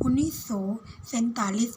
1947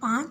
5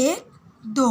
1، 2۔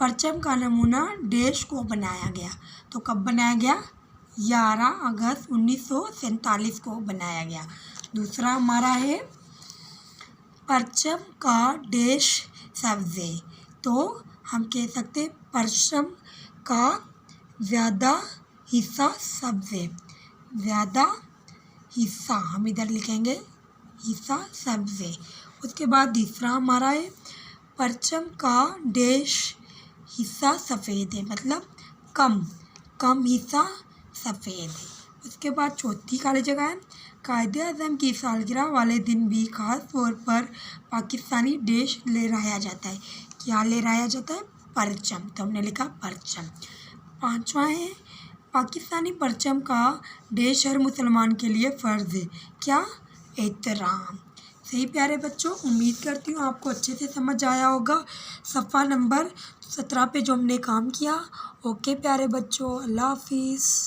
परचम का नमूना डैश को बनाया गया। तो कब बनाया गया? 11 अगस्त 1947 को बनाया गया। दूसरा हमारा है परचम का डैश शब्द है। तो हम कह सकते हैं परचम का ज़्यादा हिस्सा शब्द है। ज़्यादा हिस्सा हम इधर लिखेंगे, हिस्सा शब्द है। उसके बाद तीसरा हमारा है परचम का डैश हिस्सा सफ़ेद है, मतलब कम हिस्सा सफ़ेद है। उसके बाद चौथी खाली जगह है कायदे आज़म की सालगिरह वाले दिन भी खास तौर पर पाकिस्तानी डैश लहराया जाता है। क्या लहराया जाता है? परचम। तो हमने लिखा परचम। पांचवा है पाकिस्तानी परचम का डैश हर मुसलमान के लिए फ़र्ज़ है। क्या? एहतराम। सही प्यारे बच्चों, उम्मीद करती हूँ आपको अच्छे से समझ आया होगा सफ़ा नंबर 17 पे जो हमने काम किया। ओके प्यारे बच्चों, अल्लाह हाफिज़।